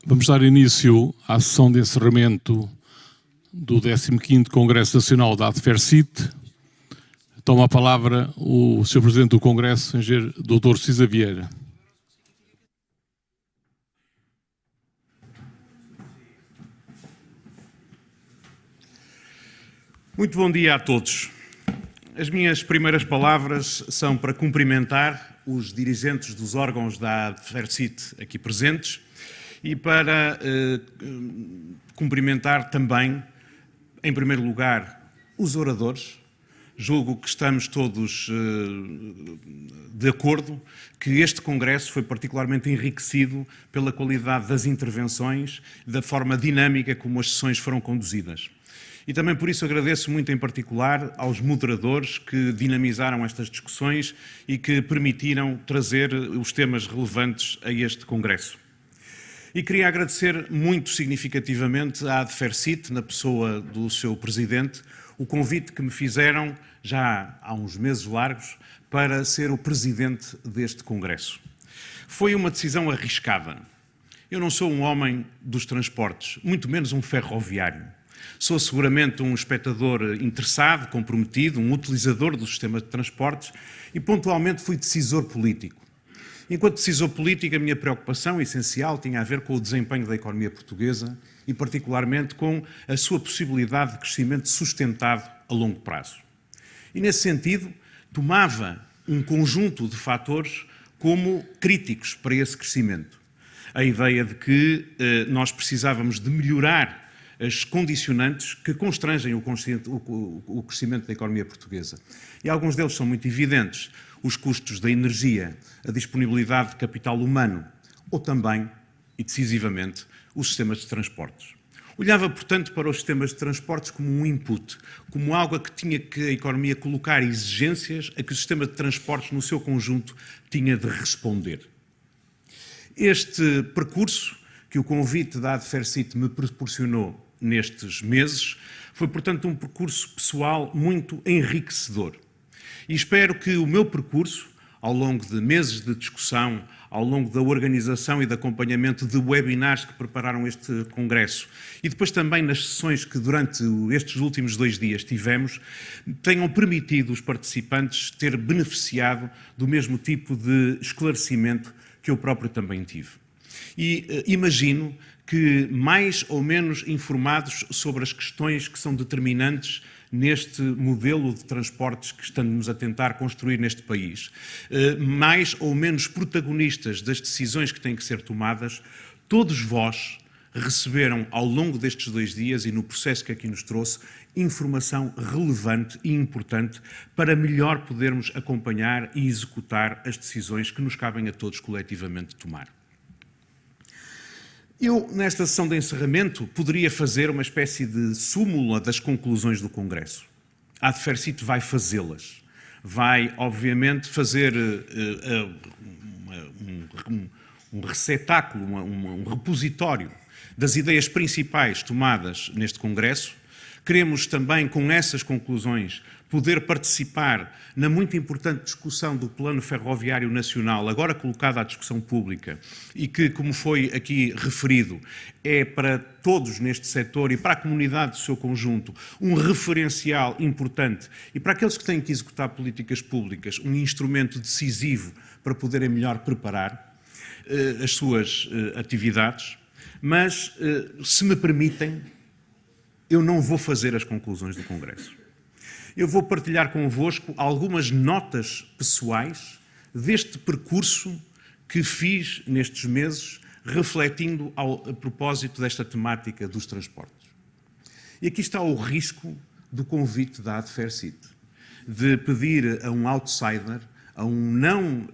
Vamos dar início à sessão de encerramento do 15º Congresso Nacional da ADFERCIT. Toma a palavra o Sr. Presidente do Congresso, Engenheiro Dr. Cisa Vieira. Muito bom dia a todos. As minhas primeiras palavras são para cumprimentar os dirigentes dos órgãos da ADFERCIT aqui presentes e para cumprimentar também, em primeiro lugar, os oradores. Julgo que estamos todos de acordo que este Congresso foi particularmente enriquecido pela qualidade das intervenções, da forma dinâmica como as sessões foram conduzidas. E também por isso agradeço muito em particular aos moderadores que dinamizaram estas discussões e que permitiram trazer os temas relevantes a este Congresso. E queria agradecer muito significativamente à ADFERCIT, na pessoa do seu Presidente, o convite que me fizeram já há uns meses largos para ser o Presidente deste Congresso. Foi uma decisão arriscada. Eu não sou um homem dos transportes, muito menos um ferroviário. Sou seguramente um espectador interessado, comprometido, um utilizador do sistema de transportes e pontualmente fui decisor político. Enquanto decisor político, a minha preocupação essencial tinha a ver com o desempenho da economia portuguesa e particularmente com a sua possibilidade de crescimento sustentado a longo prazo. E nesse sentido, tomava um conjunto de fatores como críticos para esse crescimento. A ideia de que nós precisávamos de melhorar as condicionantes que constrangem o crescimento da economia portuguesa. E alguns deles são muito evidentes. Os custos da energia, a disponibilidade de capital humano ou também, e decisivamente, os sistemas de transportes. Olhava, portanto, para os sistemas de transportes como um input, como algo a que tinha que a economia colocar exigências a que o sistema de transportes, no seu conjunto, tinha de responder. Este percurso que o convite da ADFERCIT me proporcionou nestes meses foi, portanto, um percurso pessoal muito enriquecedor. E espero que o meu percurso, ao longo de meses de discussão, ao longo da organização e de acompanhamento de webinars que prepararam este Congresso e depois também nas sessões que durante estes últimos 2 dias tivemos, tenham permitido os participantes ter beneficiado do mesmo tipo de esclarecimento que eu próprio também tive. E imagino que mais ou menos informados sobre as questões que são determinantes neste modelo de transportes que estamos a tentar construir neste país, mais ou menos protagonistas das decisões que têm que ser tomadas, todos vós receberam ao longo destes 2 dias e no processo que aqui nos trouxe, informação relevante e importante para melhor podermos acompanhar e executar as decisões que nos cabem a todos coletivamente tomar. Eu, nesta sessão de encerramento, poderia fazer uma espécie de súmula das conclusões do Congresso. A ADFERCIT vai fazê-las. Vai, obviamente, fazer um receptáculo, um repositório das ideias principais tomadas neste Congresso. Queremos também, com essas conclusões, poder participar na muito importante discussão do Plano Ferroviário Nacional, agora colocado à discussão pública, e que, como foi aqui referido, é para todos neste setor e para a comunidade do seu conjunto um referencial importante e para aqueles que têm que executar políticas públicas, um instrumento decisivo para poderem melhor preparar as suas atividades. Mas, se me permitem, eu não vou fazer as conclusões do Congresso. Eu vou partilhar convosco algumas notas pessoais deste percurso que fiz nestes meses, refletindo a propósito desta temática dos transportes. E aqui está o risco do convite da ADFERCIT, de pedir a um outsider, a um não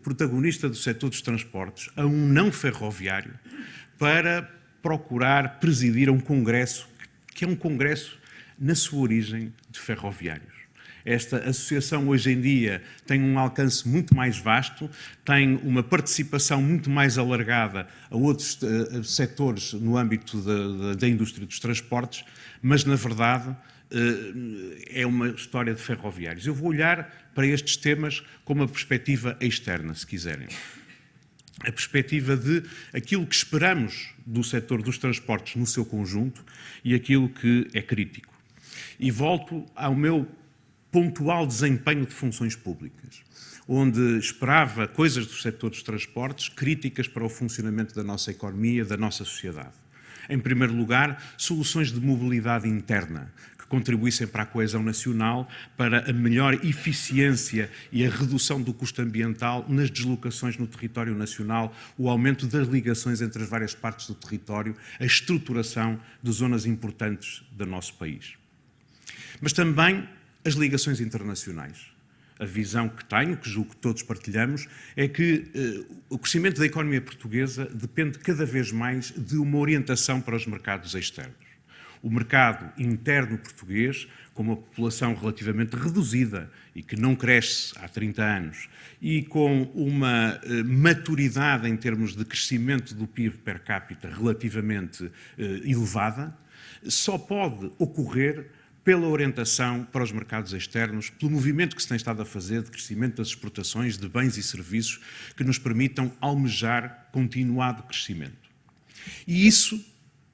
protagonista do setor dos transportes, a um não ferroviário, para procurar presidir a um congresso que é um congresso na sua origem de ferroviários. Esta associação hoje em dia tem um alcance muito mais vasto, tem uma participação muito mais alargada a outros setores no âmbito da indústria dos transportes, mas na verdade é uma história de ferroviários. Eu vou olhar para estes temas com uma perspectiva externa, se quiserem. a perspectiva de aquilo que esperamos do setor dos transportes no seu conjunto e aquilo que é crítico. E volto ao meu pontual desempenho de funções públicas, onde esperava coisas do setor dos transportes críticas para o funcionamento da nossa economia, da nossa sociedade. Em primeiro lugar, soluções de mobilidade interna, que contribuíssem para a coesão nacional, para a melhor eficiência e a redução do custo ambiental nas deslocações no território nacional, o aumento das ligações entre as várias partes do território, a estruturação de zonas importantes do nosso país. Mas também as ligações internacionais. A visão que tenho, que julgo que todos partilhamos, é que o crescimento da economia portuguesa depende cada vez mais de uma orientação para os mercados externos. O mercado interno português, com uma população relativamente reduzida e que não cresce há 30 anos, e com uma maturidade em termos de crescimento do PIB per capita relativamente elevada, só pode ocorrer pela orientação para os mercados externos, pelo movimento que se tem estado a fazer de crescimento das exportações de bens e serviços que nos permitam almejar continuado crescimento. E isso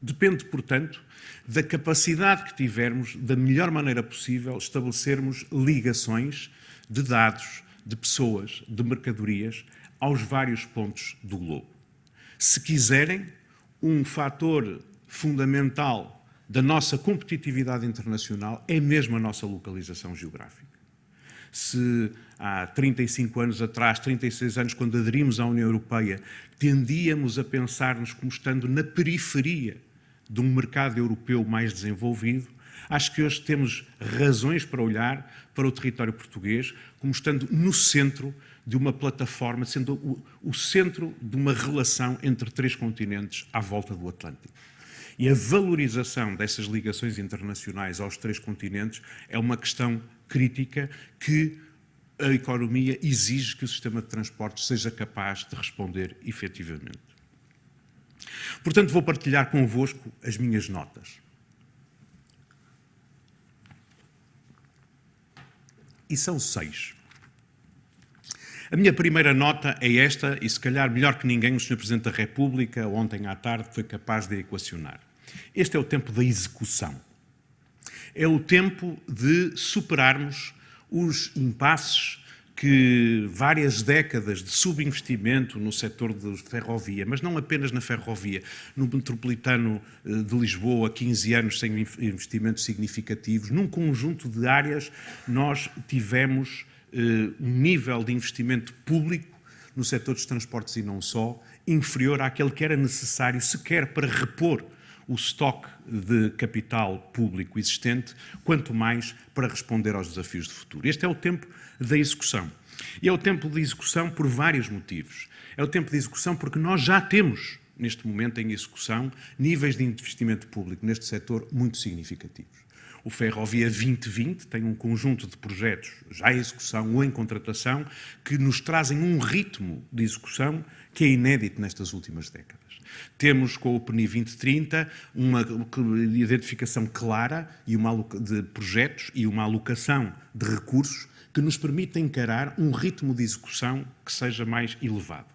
depende, portanto, da capacidade que tivermos, da melhor maneira possível, estabelecermos ligações de dados, de pessoas, de mercadorias aos vários pontos do globo. Se quiserem, um fator fundamental da nossa competitividade internacional é mesmo a nossa localização geográfica. Se há 35 anos atrás, 36 anos, quando aderimos à União Europeia, tendíamos a pensar-nos como estando na periferia de um mercado europeu mais desenvolvido, acho que hoje temos razões para olhar para o território português como estando no centro de uma plataforma, sendo o centro de uma relação entre 3 continentes à volta do Atlântico. E a valorização dessas ligações internacionais aos 3 continentes é uma questão crítica que a economia exige que o sistema de transportes seja capaz de responder efetivamente. Portanto, vou partilhar convosco as minhas notas. E são 6. A minha primeira nota é esta, e se calhar melhor que ninguém o Sr. Presidente da República, ontem à tarde, foi capaz de equacionar. Este é o tempo da execução. É o tempo de superarmos os impasses que várias décadas de subinvestimento no setor da ferrovia, mas não apenas na ferrovia, no metropolitano de Lisboa, 15 anos sem investimentos significativos, num conjunto de áreas nós tivemos um nível de investimento público no setor dos transportes e não só, inferior àquele que era necessário sequer para repor o estoque de capital público existente, quanto mais para responder aos desafios do futuro. Este é o tempo da execução. E é o tempo de execução por vários motivos. É o tempo de execução porque nós já temos, neste momento em execução, níveis de investimento público neste setor muito significativos. O Ferrovia 2020 tem um conjunto de projetos já em execução ou em contratação que nos trazem um ritmo de execução que é inédito nestas últimas décadas. Temos com o PNI 2030 uma identificação clara de projetos e uma alocação de recursos que nos permite encarar um ritmo de execução que seja mais elevado.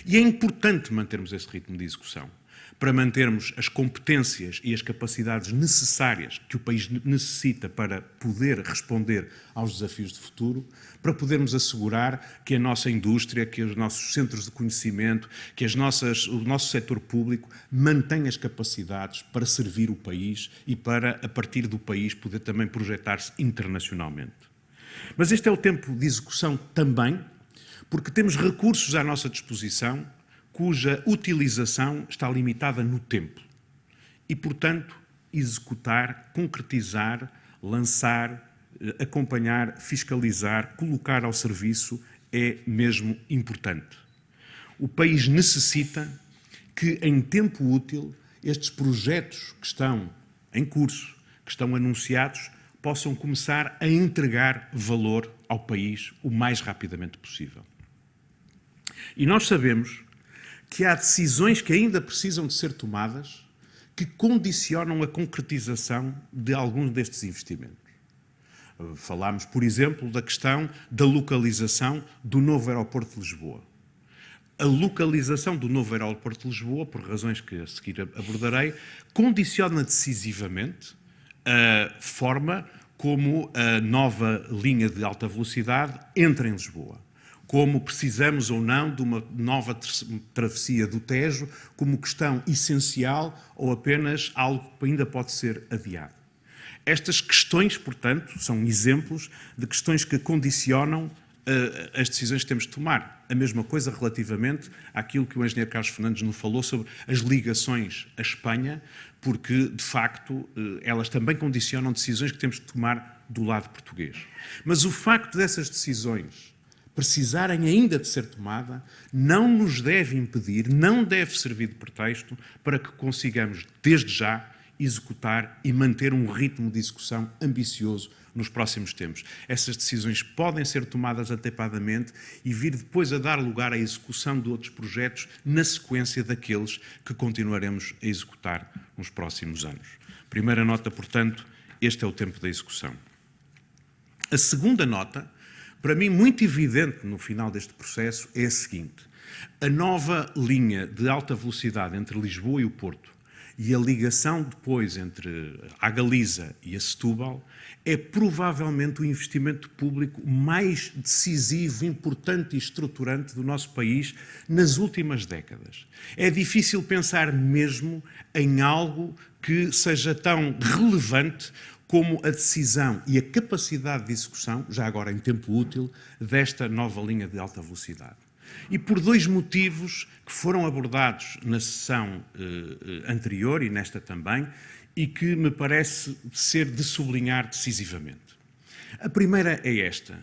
E é importante mantermos esse ritmo de execução, para mantermos as competências e as capacidades necessárias que o país necessita para poder responder aos desafios de futuro, para podermos assegurar que a nossa indústria, que os nossos centros de conhecimento, que o nosso setor público mantenha as capacidades para servir o país e para, a partir do país, poder também projetar-se internacionalmente. Mas este é o tempo de execução também, porque temos recursos à nossa disposição cuja utilização está limitada no tempo. E, portanto, executar, concretizar, lançar, acompanhar, fiscalizar, colocar ao serviço é mesmo importante. O país necessita que, em tempo útil, estes projetos que estão em curso, que estão anunciados, possam começar a entregar valor ao país o mais rapidamente possível. E nós sabemos que há decisões que ainda precisam de ser tomadas que condicionam a concretização de alguns destes investimentos. Falámos, por exemplo, da questão da localização do novo aeroporto de Lisboa. a localização do novo aeroporto de Lisboa, por razões que a seguir abordarei, condiciona decisivamente a forma como a nova linha de alta velocidade entra em Lisboa. Como precisamos ou não de uma nova travessia do Tejo como questão essencial ou apenas algo que ainda pode ser adiado. Estas questões, portanto, são exemplos de questões que condicionam as decisões que temos de tomar. A mesma coisa relativamente àquilo que o engenheiro Carlos Fernandes nos falou sobre as ligações à Espanha, porque, de facto, elas também condicionam decisões que temos de tomar do lado português. Mas o facto dessas decisões precisarem ainda de ser tomada não nos deve impedir, não deve servir de pretexto para que consigamos, desde já, executar e manter um ritmo de execução ambicioso nos próximos tempos. Essas decisões podem ser tomadas antecipadamente e vir depois a dar lugar à execução de outros projetos na sequência daqueles que continuaremos a executar nos próximos anos. Primeira nota, portanto, este é o tempo da execução. A segunda nota, para mim muito evidente no final deste processo, é a seguinte. A nova linha de alta velocidade entre Lisboa e o Porto e a ligação depois entre a Galiza e a Setúbal é provavelmente o investimento público mais decisivo, importante e estruturante do nosso país nas últimas décadas. É difícil pensar mesmo em algo que seja tão relevante como a decisão e a capacidade de execução, já agora em tempo útil, desta nova linha de alta velocidade. E por dois motivos que foram abordados na sessão anterior e nesta também, e que me parece ser de sublinhar decisivamente. A primeira é esta.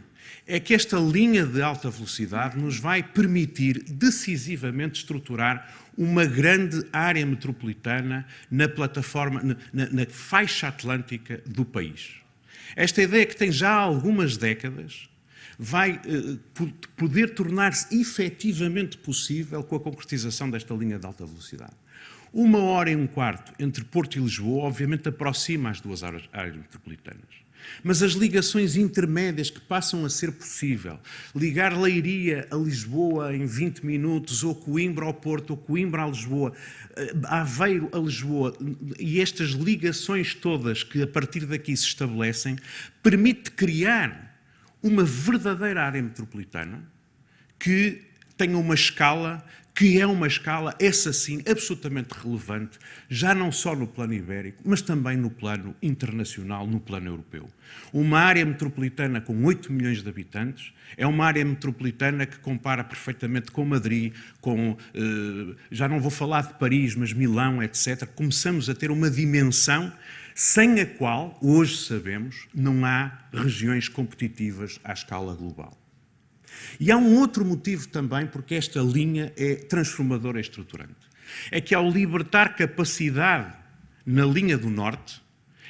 É que esta linha de alta velocidade nos vai permitir decisivamente estruturar uma grande área metropolitana na plataforma, na faixa atlântica do país. Esta ideia que tem já algumas décadas vai poder tornar-se efetivamente possível com a concretização desta linha de alta velocidade. 1h15 entre Porto e Lisboa, obviamente, aproxima as duas áreas metropolitanas. Mas as ligações intermédias que passam a ser possível, ligar Leiria a Lisboa em 20 minutos, ou Coimbra ao Porto, ou Coimbra a Lisboa, Aveiro a Lisboa, e estas ligações todas que a partir daqui se estabelecem, permite criar uma verdadeira área metropolitana que tenha uma escala, que é uma escala, essa sim, absolutamente relevante, já não só no plano ibérico, mas também no plano internacional, no plano europeu. Uma área metropolitana com 8 milhões de habitantes é uma área metropolitana que compara perfeitamente com Madrid, com, já não vou falar de Paris, mas Milão, etc. Começamos a ter uma dimensão sem a qual, hoje sabemos, não há regiões competitivas à escala global. E há um outro motivo também porque esta linha é transformadora e estruturante. É que ao libertar capacidade na linha do Norte,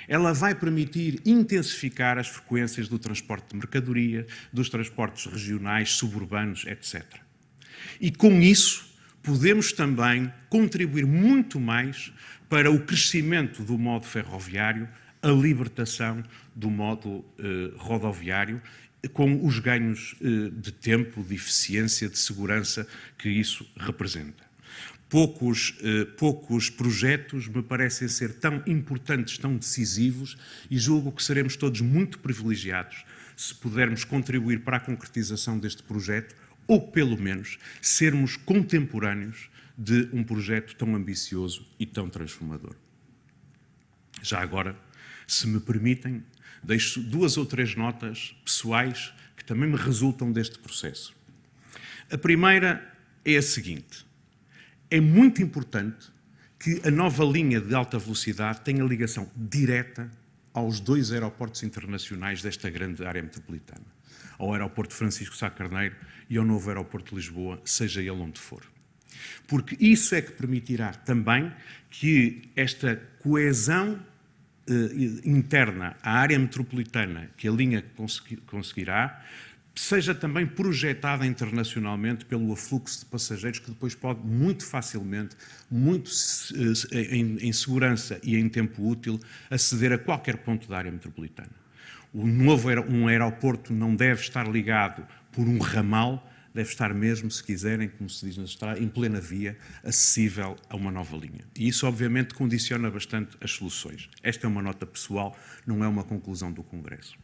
ela vai permitir intensificar as frequências do transporte de mercadoria, dos transportes regionais, suburbanos, etc. E com isso podemos também contribuir muito mais para o crescimento do modo ferroviário, a libertação do modo rodoviário, com os ganhos de tempo, de eficiência, de segurança que isso representa. Poucos projetos me parecem ser tão importantes, tão decisivos, e julgo que seremos todos muito privilegiados se pudermos contribuir para a concretização deste projeto, ou pelo menos sermos contemporâneos de um projeto tão ambicioso e tão transformador. Já agora, se me permitem, deixo 2 ou 3 notas pessoais que também me resultam deste processo. A primeira é a seguinte. É muito importante que a nova linha de alta velocidade tenha ligação direta aos 2 aeroportos internacionais desta grande área metropolitana, ao aeroporto Francisco Sá Carneiro e ao novo aeroporto de Lisboa, seja ele onde for. Porque isso é que permitirá também que esta coesão interna à área metropolitana que a linha conseguirá seja também projetada internacionalmente pelo afluxo de passageiros que depois pode muito facilmente, em segurança e em tempo útil, aceder a qualquer ponto da área metropolitana. Um aeroporto não deve estar ligado por um ramal deve estar mesmo, se quiserem, como se diz na estrada, em plena via, acessível a uma nova linha. E isso, obviamente, condiciona bastante as soluções. Esta é uma nota pessoal, não é uma conclusão do Congresso.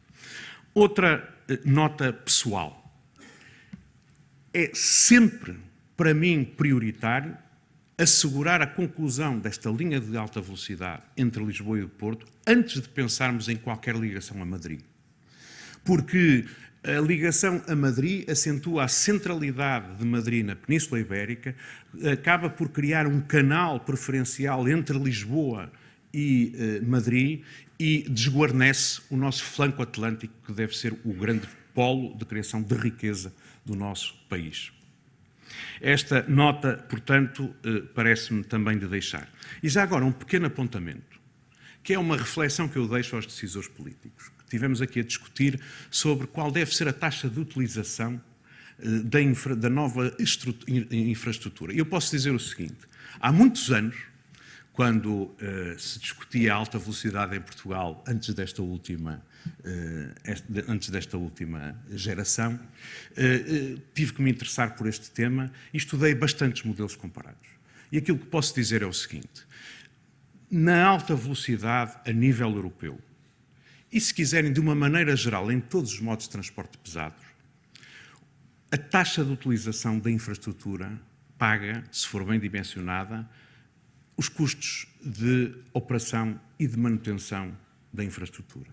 Outra nota pessoal. É sempre, para mim, prioritário assegurar a conclusão desta linha de alta velocidade entre Lisboa e o Porto antes de pensarmos em qualquer ligação a Madrid. Porque a ligação a Madrid acentua a centralidade de Madrid na Península Ibérica, acaba por criar um canal preferencial entre Lisboa e Madrid e desguarnece o nosso flanco atlântico, que deve ser o grande polo de criação de riqueza do nosso país. Esta nota, portanto, parece-me também de deixar. E já agora um pequeno apontamento, que é uma reflexão que eu deixo aos decisores políticos. Tivemos aqui a discutir sobre qual deve ser a taxa de utilização da nova infraestrutura. E eu posso dizer o seguinte: há muitos anos, quando se discutia a alta velocidade em Portugal, antes desta última geração, tive que me interessar por este tema e estudei bastantes modelos comparados. E aquilo que posso dizer é o seguinte: na alta velocidade a nível europeu, e se quiserem de uma maneira geral em todos os modos de transporte pesados, a taxa de utilização da infraestrutura paga, se for bem dimensionada, os custos de operação e de manutenção da infraestrutura.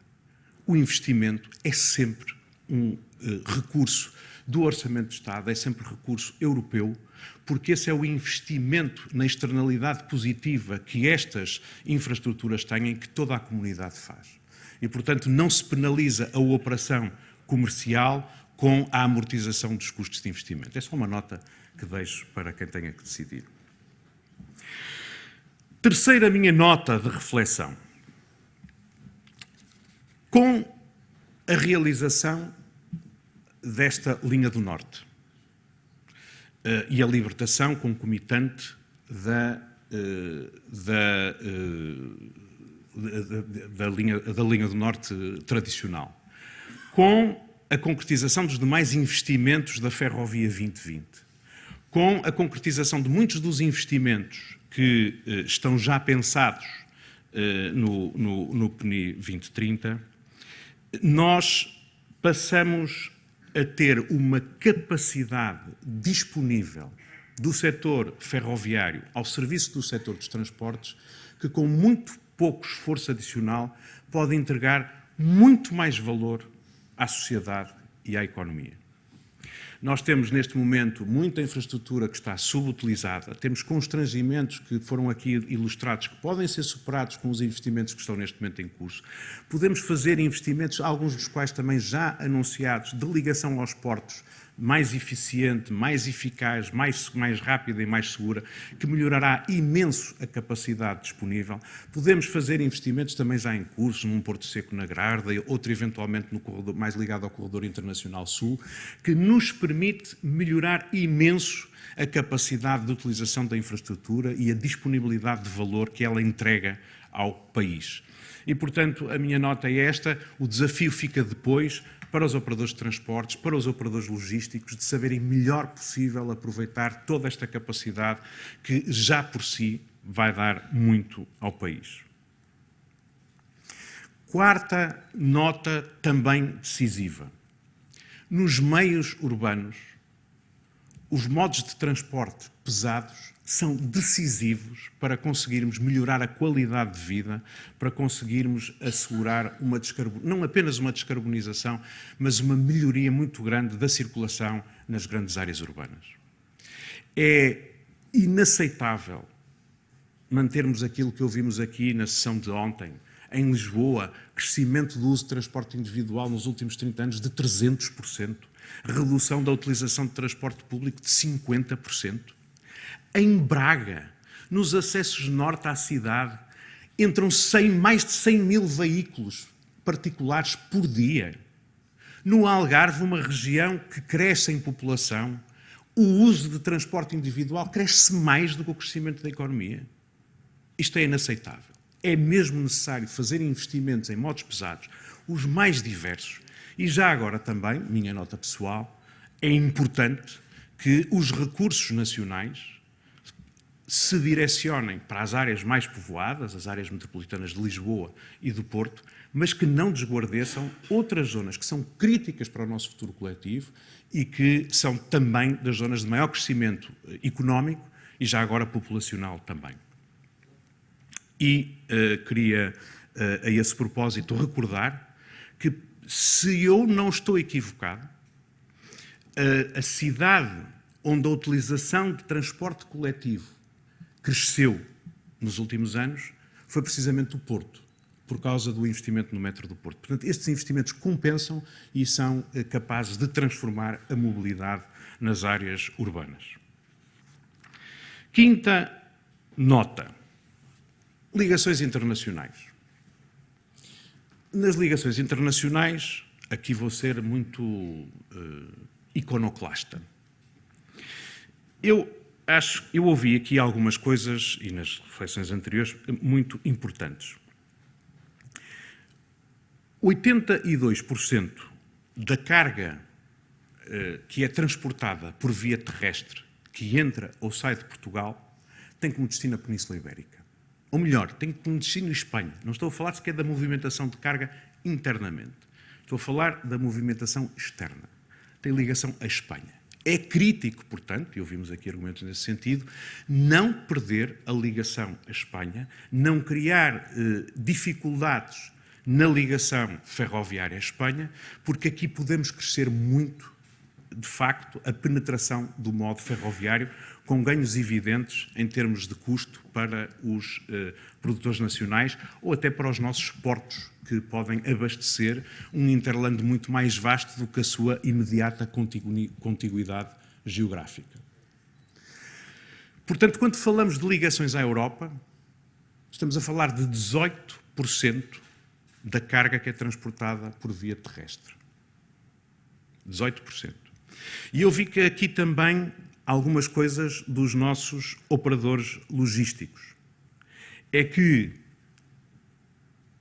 O investimento é sempre um recurso do Orçamento de Estado, é sempre recurso europeu, porque esse é o investimento na externalidade positiva que estas infraestruturas têm, que toda a comunidade faz. E, portanto, não se penaliza a operação comercial com a amortização dos custos de investimento. É só uma nota que deixo para quem tenha que decidir. Terceira minha nota de reflexão. Com a realização desta linha do Norte e a libertação concomitante da linha do Norte tradicional, com a concretização dos demais investimentos da Ferrovia 2020, com a concretização de muitos dos investimentos que estão já pensados no PNI 2030, nós passamos a ter uma capacidade disponível do setor ferroviário ao serviço do setor dos transportes que, com muito pouco esforço adicional, pode entregar muito mais valor à sociedade e à economia. Nós temos, neste momento, muita infraestrutura que está subutilizada, temos constrangimentos que foram aqui ilustrados, que podem ser superados com os investimentos que estão neste momento em curso. Podemos fazer investimentos, alguns dos quais também já anunciados, de ligação aos portos, mais eficiente, mais eficaz, mais rápida e mais segura, que melhorará imenso a capacidade disponível. Podemos fazer investimentos também já em curso, num Porto Seco na Grarda, outro eventualmente no corredor, mais ligado ao Corredor Internacional Sul, que nos permite melhorar imenso a capacidade de utilização da infraestrutura e a disponibilidade de valor que ela entrega ao país. E, portanto, a minha nota é esta: o desafio fica depois para os operadores de transportes, para os operadores logísticos, de saberem melhor possível aproveitar toda esta capacidade que já por si vai dar muito ao país. Quarta nota também decisiva. Nos meios urbanos, os modos de transporte pesados são decisivos para conseguirmos melhorar a qualidade de vida, para conseguirmos assegurar não apenas uma descarbonização, mas uma melhoria muito grande da circulação nas grandes áreas urbanas. É inaceitável mantermos aquilo que ouvimos aqui na sessão de ontem. Em Lisboa, crescimento do uso de transporte individual nos últimos 30 anos de 300%, redução da utilização de transporte público de 50%. Em Braga, nos acessos norte à cidade, entram mais de 100 mil veículos particulares por dia. No Algarve, uma região que cresce em população, o uso de transporte individual cresce mais do que o crescimento da economia. Isto é inaceitável. É mesmo necessário fazer investimentos em modos pesados, os mais diversos. E já agora também, minha nota pessoal, é importante que os recursos nacionais se direcionem para as áreas mais povoadas, as áreas metropolitanas de Lisboa e do Porto, mas que não desguardeçam outras zonas que são críticas para o nosso futuro coletivo e que são também das zonas de maior crescimento económico e já agora populacional também. E queria, a esse propósito, recordar que, se eu não estou equivocado, a cidade onde a utilização de transporte coletivo cresceu nos últimos anos foi precisamente o Porto, por causa do investimento no metro do Porto. Portanto, estes investimentos compensam e são capazes de transformar a mobilidade nas áreas urbanas. Quinta nota: ligações internacionais. Nas ligações internacionais, aqui vou ser muito iconoclasta. Eu ouvi aqui algumas coisas, e nas reflexões anteriores, muito importantes. 82% da carga que é transportada por via terrestre, que entra ou sai de Portugal, tem como destino a Península Ibérica. Ou melhor, tem como destino a Espanha. Não estou a falar sequer da movimentação de carga internamente. Estou a falar da movimentação externa. Tem ligação à Espanha. É crítico, portanto, e ouvimos aqui argumentos nesse sentido, não perder a ligação à Espanha, não criar dificuldades na ligação ferroviária à Espanha, porque aqui podemos crescer muito, de facto, a penetração do modo ferroviário, com ganhos evidentes em termos de custo para os produtores nacionais ou até para os nossos portos, que podem abastecer um hinterland muito mais vasto do que a sua imediata contiguidade geográfica. Portanto, quando falamos de ligações à Europa, estamos a falar de 18% da carga que é transportada por via terrestre. 18%. E eu vi que aqui também algumas coisas dos nossos operadores logísticos. É que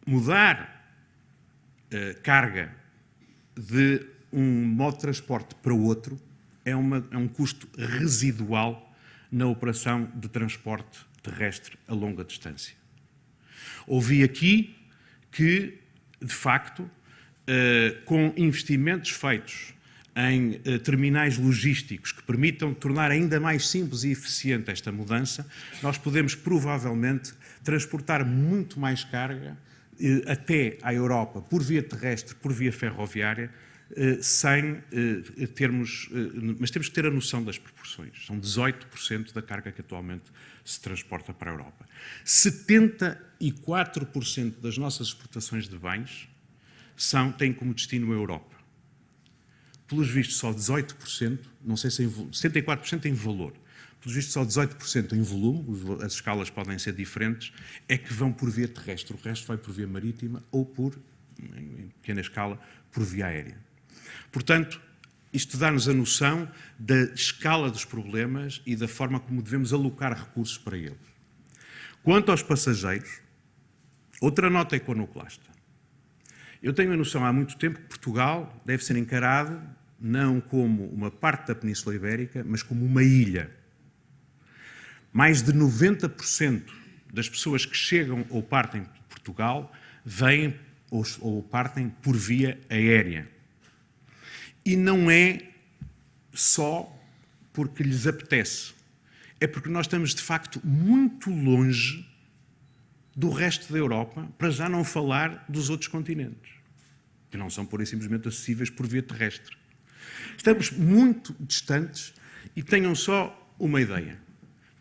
mudar carga de um modo de transporte para o outro é um custo residual na operação de transporte terrestre a longa distância. Ouvi aqui que, de facto, com investimentos feitos em terminais logísticos que permitam tornar ainda mais simples e eficiente esta mudança, nós podemos provavelmente transportar muito mais carga até à Europa por via terrestre, por via ferroviária, sem termos... Mas temos que ter a noção das proporções. São 18% da carga que atualmente se transporta para a Europa. 74% das nossas exportações de bens têm como destino a Europa. Pelos vistos, só 18%, não sei se 74% em valor, pelos vistos, só 18% em volume, as escalas podem ser diferentes, é que vão por via terrestre. O resto vai por via marítima ou em pequena escala, por via aérea. Portanto, isto dá-nos a noção da escala dos problemas e da forma como devemos alocar recursos para eles. Quanto aos passageiros, outra nota iconoclasta. Eu tenho a noção há muito tempo que Portugal deve ser encarado não como uma parte da Península Ibérica, mas como uma ilha. Mais de 90% das pessoas que chegam ou partem de Portugal vêm ou partem por via aérea. E não é só porque lhes apetece. É porque nós estamos, de facto, muito longe do resto da Europa, para já não falar dos outros continentes, que não são pura e simplesmente acessíveis por via terrestre. Estamos muito distantes e tenham só uma ideia.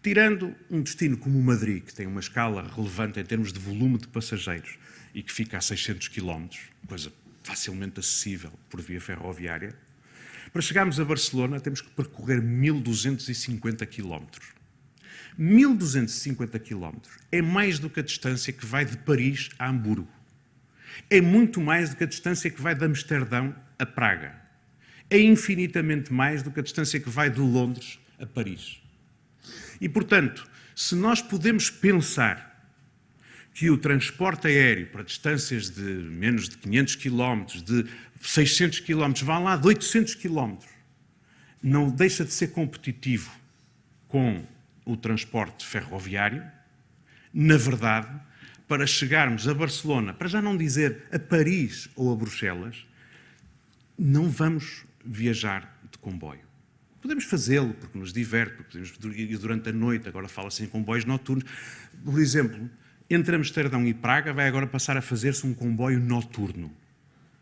Tirando um destino como Madrid, que tem uma escala relevante em termos de volume de passageiros e que fica a 600 km, coisa facilmente acessível por via ferroviária, para chegarmos a Barcelona temos que percorrer 1.250 km. 1.250 km é mais do que a distância que vai de Paris a Hamburgo. É muito mais do que a distância que vai de Amsterdão a Praga. É infinitamente mais do que a distância que vai de Londres a Paris. E, portanto, se nós podemos pensar que o transporte aéreo para distâncias de menos de 500 km, de 600 km, vá lá de 800 km, não deixa de ser competitivo com o transporte ferroviário. Na verdade, para chegarmos a Barcelona, para já não dizer a Paris ou a Bruxelas, não vamos viajar de comboio. Podemos fazê-lo porque nos diverte, porque podemos ir durante a noite, agora fala-se em comboios noturnos. Por exemplo, entre Amsterdão e Praga vai agora passar a fazer-se um comboio noturno.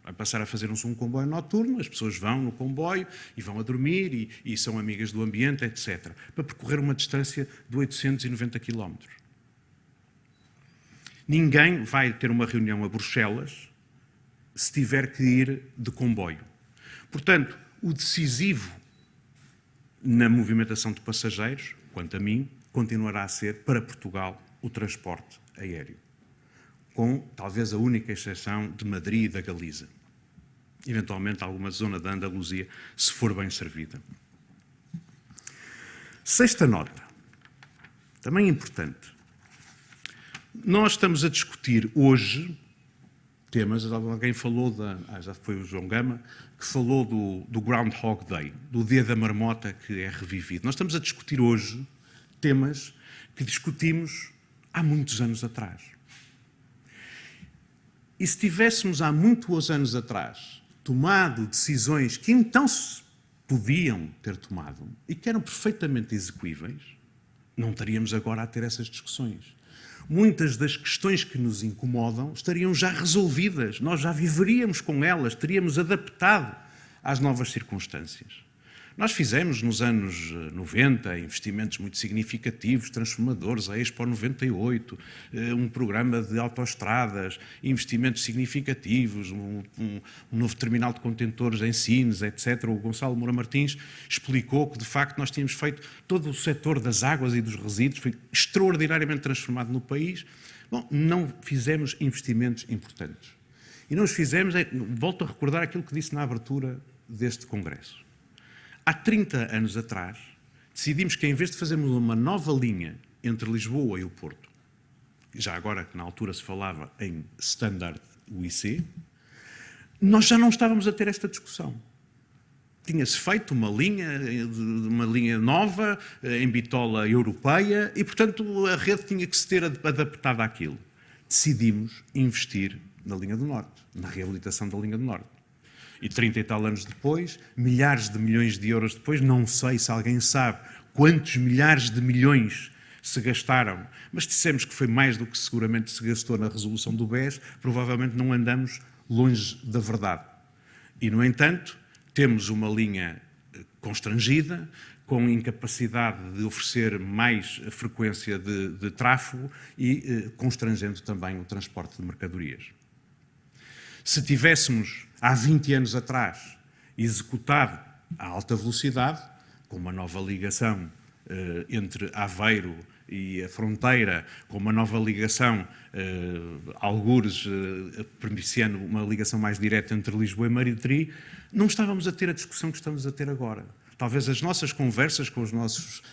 Vai passar a fazer-se um comboio noturno, as pessoas vão no comboio e vão a dormir e são amigas do ambiente, etc. Para percorrer uma distância de 890 km. Ninguém vai ter uma reunião a Bruxelas se tiver que ir de comboio. Portanto, o decisivo na movimentação de passageiros, quanto a mim, continuará a ser, para Portugal, o transporte aéreo. Com talvez a única exceção de Madrid e da Galiza. Eventualmente alguma zona da Andaluzia, se for bem servida. Sexta nota, também importante. Nós estamos a discutir hoje temas, alguém falou, já foi o João Gama, que falou do Groundhog Day, do dia da marmota que é revivido. Nós estamos a discutir hoje temas que discutimos há muitos anos atrás. E se tivéssemos há muitos anos atrás tomado decisões que então se podiam ter tomado e que eram perfeitamente execuíveis, não estaríamos agora a ter essas discussões. Muitas das questões que nos incomodam estariam já resolvidas, nós já viveríamos com elas, teríamos adaptado às novas circunstâncias. Nós fizemos nos anos 90 investimentos muito significativos, transformadores, a Expo 98, um programa de autoestradas, investimentos significativos, um novo terminal de contentores em Sines, etc. O Gonçalo Moura Martins explicou que, de facto, nós tínhamos feito todo o setor das águas e dos resíduos, foi extraordinariamente transformado no país. Bom, não fizemos investimentos importantes. E não os fizemos, volto a recordar aquilo que disse na abertura deste congresso. Há 30 anos atrás, decidimos que, em vez de fazermos uma nova linha entre Lisboa e o Porto, já agora que na altura se falava em Standard UIC, nós já não estávamos a ter esta discussão. Tinha-se feito uma linha nova, em bitola europeia, e, portanto, a rede tinha que se ter adaptado àquilo. Decidimos investir na linha do Norte, na reabilitação da linha do Norte. E 30 e tal anos depois, milhares de milhões de euros depois, não sei se alguém sabe quantos milhares de milhões se gastaram, mas dissemos que foi mais do que seguramente se gastou na resolução do BES, provavelmente não andamos longe da verdade. E, no entanto, temos uma linha constrangida, com incapacidade de oferecer mais frequência de tráfego e constrangendo também o transporte de mercadorias. Se tivéssemos, há 20 anos atrás, executado a alta velocidade, com uma nova ligação entre Aveiro e a fronteira, com uma nova ligação, algures, permitindo uma ligação mais direta entre Lisboa e Madrid, não estávamos a ter a discussão que estamos a ter agora. Talvez as nossas conversas com os nossos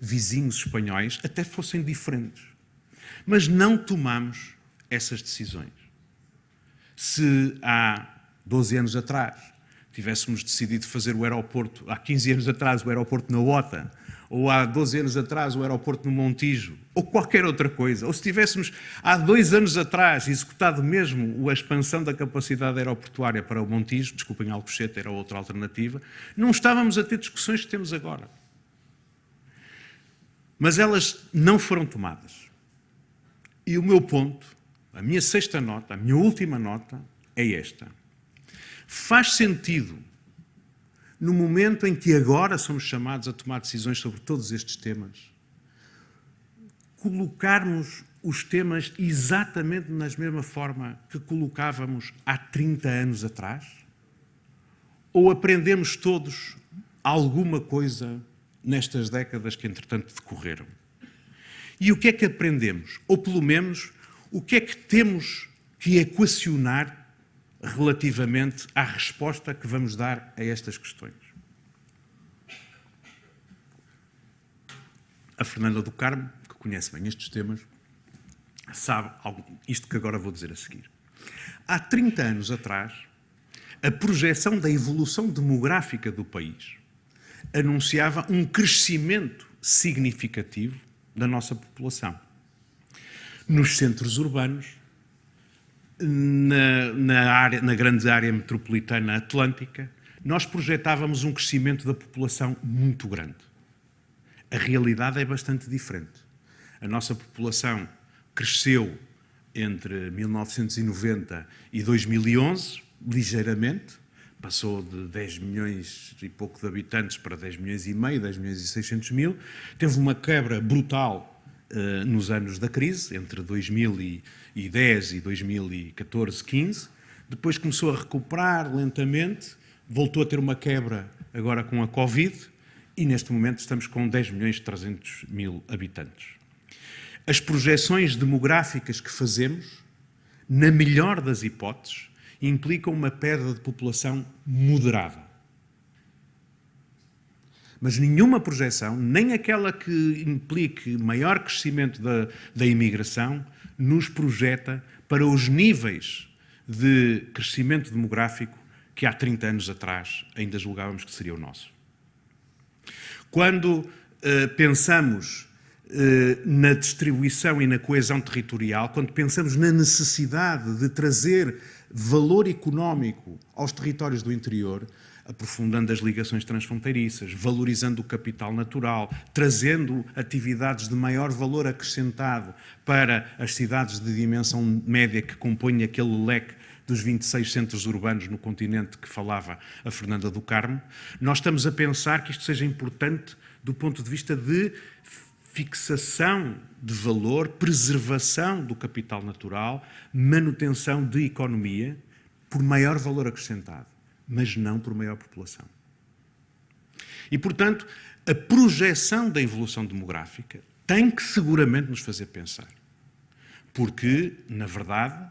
vizinhos espanhóis até fossem diferentes. Mas não tomamos essas decisões. Se há 12 anos atrás tivéssemos decidido fazer o aeroporto, há 15 anos atrás o aeroporto na OTA, ou há 12 anos atrás o aeroporto no Montijo, ou qualquer outra coisa, ou se tivéssemos há 2 anos atrás executado mesmo a expansão da capacidade aeroportuária para o Montijo, desculpem, Alcochete era outra alternativa, não estávamos a ter discussões que temos agora. Mas elas não foram tomadas. E o meu ponto, a minha sexta nota, a minha última nota, é esta. Faz sentido, no momento em que agora somos chamados a tomar decisões sobre todos estes temas, colocarmos os temas exatamente na mesma forma que colocávamos há 30 anos atrás? Ou aprendemos todos alguma coisa nestas décadas que, entretanto, decorreram? E o que é que aprendemos? Ou, pelo menos, o que é que temos que equacionar relativamente à resposta que vamos dar a estas questões? A Fernanda do Carmo, que conhece bem estes temas, sabe isto que agora vou dizer a seguir. Há 30 anos atrás, a projeção da evolução demográfica do país, anunciava um crescimento significativo da nossa população. Nos centros urbanos, na grande área metropolitana atlântica, nós projetávamos um crescimento da população muito grande. A realidade é bastante diferente. A nossa população cresceu entre 1990 e 2011, ligeiramente, passou de 10 milhões e pouco de habitantes para 10 milhões e meio, 10 milhões e 600 mil. Teve uma quebra brutal nos anos da crise, entre 2010 e 2014, 15. Depois começou a recuperar lentamente, voltou a ter uma quebra agora com a Covid e neste momento estamos com 10 milhões e 300 mil habitantes. As projeções demográficas que fazemos, na melhor das hipóteses, implicam uma perda de população moderada. Mas nenhuma projeção, nem aquela que implique maior crescimento da imigração, nos projeta para os níveis de crescimento demográfico que há 30 anos atrás ainda julgávamos que seria o nosso. Quando pensamos na distribuição e na coesão territorial, quando pensamos na necessidade de trazer valor económico aos territórios do interior, aprofundando as ligações transfronteiriças, valorizando o capital natural, trazendo atividades de maior valor acrescentado para as cidades de dimensão média que compõem aquele leque dos 26 centros urbanos no continente que falava a Fernanda do Carmo, nós estamos a pensar que isto seja importante do ponto de vista de fixação de valor, preservação do capital natural, manutenção de economia por maior valor acrescentado, mas não por maior população. E, portanto, a projeção da evolução demográfica tem que seguramente nos fazer pensar. Porque, na verdade,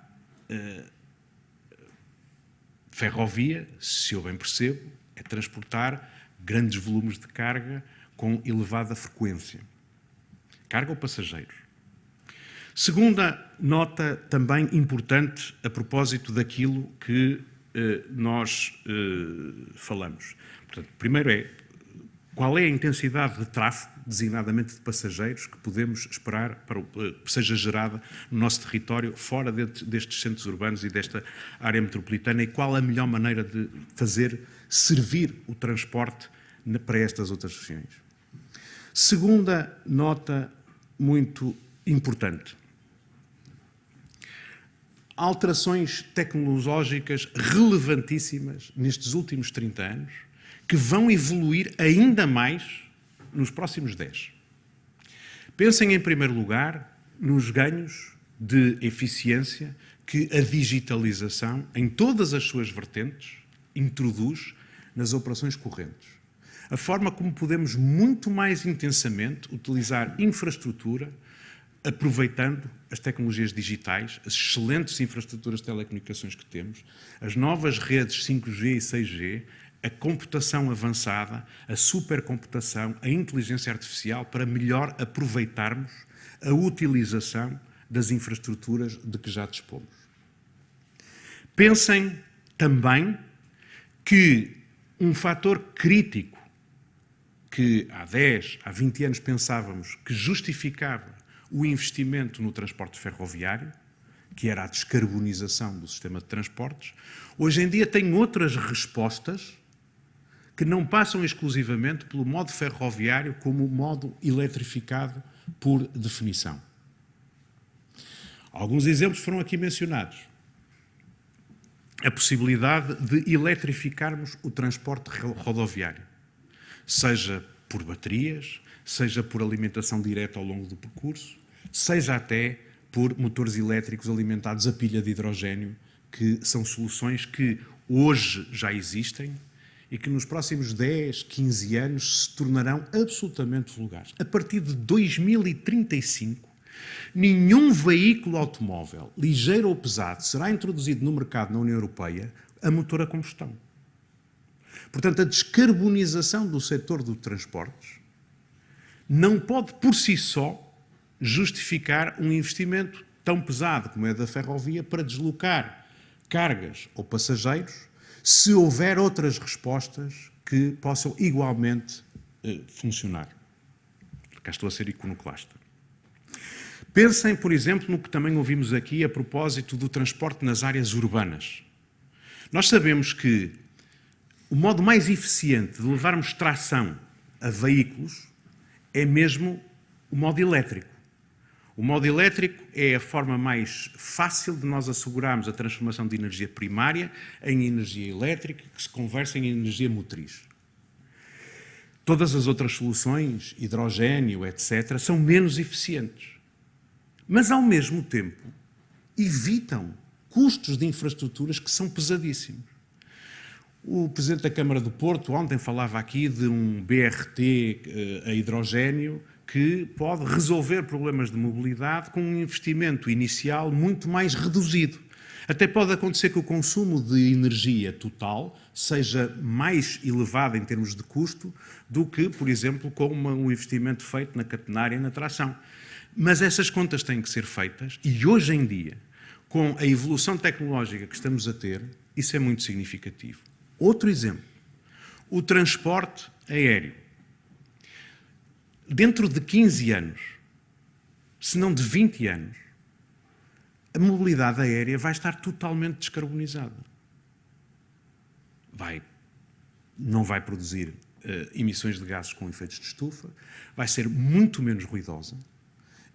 ferrovia, se eu bem percebo, é transportar grandes volumes de carga com elevada frequência. Carga ou passageiros. Segunda nota também importante a propósito daquilo que nós falamos. Portanto, primeiro qual é a intensidade de tráfego, designadamente de passageiros, que podemos esperar para que seja gerada no nosso território, fora destes centros urbanos e desta área metropolitana, e qual a melhor maneira de fazer servir o transporte para estas outras regiões. Segunda nota muito importante. Alterações tecnológicas relevantíssimas nestes últimos 30 anos que vão evoluir ainda mais nos próximos 10. Pensem, em primeiro lugar, nos ganhos de eficiência que a digitalização, em todas as suas vertentes, introduz nas operações correntes. A forma como podemos muito mais intensamente utilizar infraestrutura, aproveitando as tecnologias digitais, as excelentes infraestruturas de telecomunicações que temos, as novas redes 5G e 6G, a computação avançada, a supercomputação, a inteligência artificial, para melhor aproveitarmos a utilização das infraestruturas de que já dispomos. Pensem também que um fator crítico que há 10, há 20 anos pensávamos que justificava o investimento no transporte ferroviário, que era a descarbonização do sistema de transportes, hoje em dia tem outras respostas que não passam exclusivamente pelo modo ferroviário como modo eletrificado por definição. Alguns exemplos foram aqui mencionados. A possibilidade de eletrificarmos o transporte rodoviário, seja por baterias, seja por alimentação direta ao longo do percurso, seja até por motores elétricos alimentados a pilha de hidrogénio, que são soluções que hoje já existem e que nos próximos 10, 15 anos se tornarão absolutamente vulgares. A partir de 2035, nenhum veículo automóvel, ligeiro ou pesado, será introduzido no mercado na União Europeia a motor a combustão. Portanto, a descarbonização do setor dos transportes não pode, por si só, justificar um investimento tão pesado como é da ferrovia para deslocar cargas ou passageiros, se houver outras respostas que possam igualmente funcionar. Cá estou a ser iconoclasta. Pensem, por exemplo, no que também ouvimos aqui a propósito do transporte nas áreas urbanas. Nós sabemos que o modo mais eficiente de levarmos tração a veículos é mesmo o modo elétrico. O modo elétrico é a forma mais fácil de nós assegurarmos a transformação de energia primária em energia elétrica, que se converte em energia motriz. Todas as outras soluções, hidrogênio, etc., são menos eficientes. Mas, ao mesmo tempo, evitam custos de infraestruturas que são pesadíssimos. O Presidente da Câmara do Porto ontem falava aqui de um BRT a hidrogênio que pode resolver problemas de mobilidade com um investimento inicial muito mais reduzido. Até pode acontecer que o consumo de energia total seja mais elevado em termos de custo do que, por exemplo, com um investimento feito na catenária e na tração. Mas essas contas têm que ser feitas e, hoje em dia, com a evolução tecnológica que estamos a ter, isso é muito significativo. Outro exemplo, o transporte aéreo. Dentro de 15 anos, se não de 20 anos, a mobilidade aérea vai estar totalmente descarbonizada. Não vai produzir emissões de gases com efeitos de estufa, vai ser muito menos ruidosa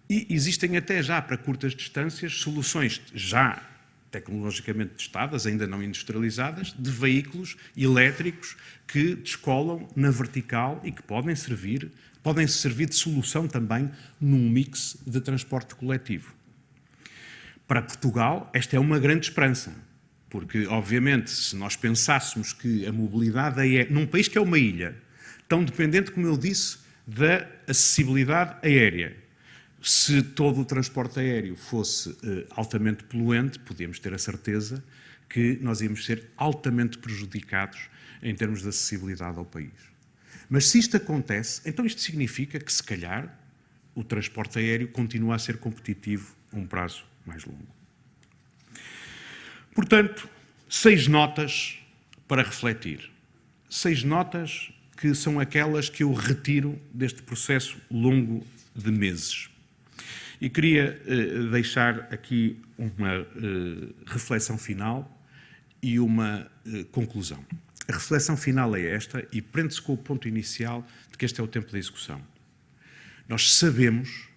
e existem até já, para curtas distâncias, soluções já tecnologicamente testadas, ainda não industrializadas, de veículos elétricos que descolam na vertical e que podem servir de solução também num mix de transporte coletivo. Para Portugal, esta é uma grande esperança, porque, obviamente, se nós pensássemos que a mobilidade aérea, num país que é uma ilha, tão dependente, como eu disse, da acessibilidade aérea, se todo o transporte aéreo fosse altamente poluente, podíamos ter a certeza que nós íamos ser altamente prejudicados em termos de acessibilidade ao país. Mas se isto acontece, então isto significa que, se calhar, o transporte aéreo continua a ser competitivo a um prazo mais longo. Portanto, 6 notas para refletir. 6 notas que são aquelas que eu retiro deste processo longo de meses. E queria deixar aqui uma reflexão final e uma conclusão. A reflexão final é esta e prende-se com o ponto inicial de que este é o tempo da execução. Nós sabemos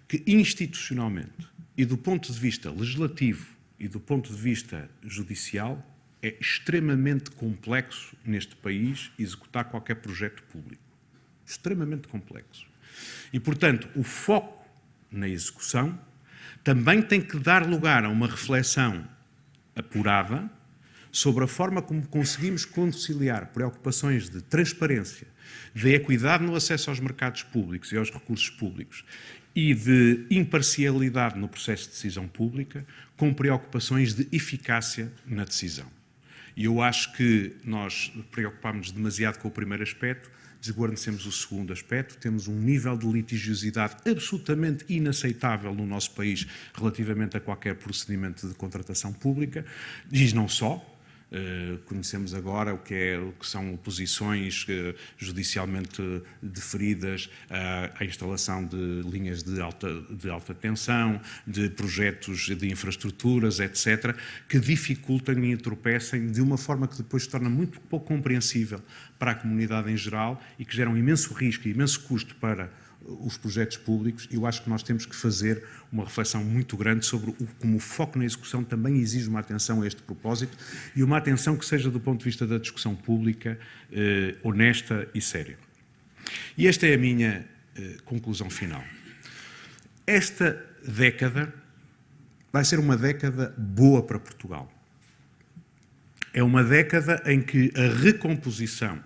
que institucionalmente e do ponto de vista legislativo e do ponto de vista judicial é extremamente complexo neste país executar qualquer projeto público. Extremamente complexo. E, portanto, o foco na execução também tem que dar lugar a uma reflexão apurada sobre a forma como conseguimos conciliar preocupações de transparência, de equidade no acesso aos mercados públicos e aos recursos públicos e de imparcialidade no processo de decisão pública com preocupações de eficácia na decisão. E eu acho que nós preocupámos demasiado com o primeiro aspecto, desguarnecemos o segundo aspecto, temos um nível de litigiosidade absolutamente inaceitável no nosso país relativamente a qualquer procedimento de contratação pública, diz não só. Conhecemos agora o que são oposições judicialmente deferidas à instalação de linhas de alta tensão, de projetos de infraestruturas, etc., que dificultam e entorpecem de uma forma que depois se torna muito pouco compreensível para a comunidade em geral e que geram imenso risco e imenso custo para os projetos públicos. Eu acho que nós temos que fazer uma reflexão muito grande sobre como o foco na execução também exige uma atenção a este propósito e uma atenção que seja do ponto de vista da discussão pública honesta e séria. E esta é a minha conclusão final. Esta década vai ser uma década boa para Portugal. É uma década em que a recomposição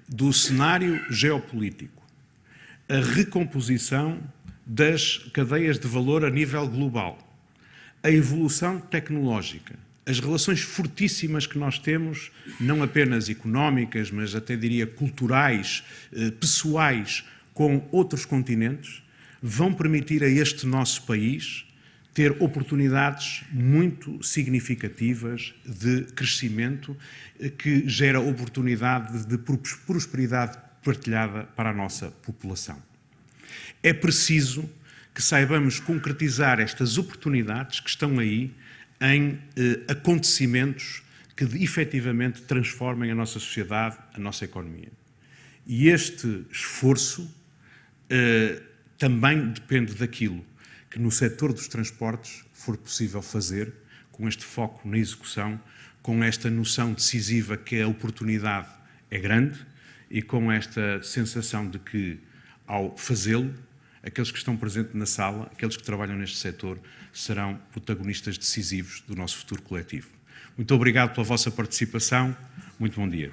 do cenário geopolítico, a recomposição das cadeias de valor a nível global, a evolução tecnológica, as relações fortíssimas que nós temos, não apenas económicas, mas até diria culturais, pessoais, com outros continentes, vão permitir a este nosso país ter oportunidades muito significativas de crescimento que gera oportunidade de prosperidade partilhada para a nossa população. É preciso que saibamos concretizar estas oportunidades que estão aí em acontecimentos que efetivamente transformem a nossa sociedade, a nossa economia. E este esforço também depende daquilo que no setor dos transportes for possível fazer, com este foco na execução, com esta noção decisiva que a oportunidade é grande e com esta sensação de que, ao fazê-lo, aqueles que estão presentes na sala, aqueles que trabalham neste setor, serão protagonistas decisivos do nosso futuro coletivo. Muito obrigado pela vossa participação. Muito bom dia.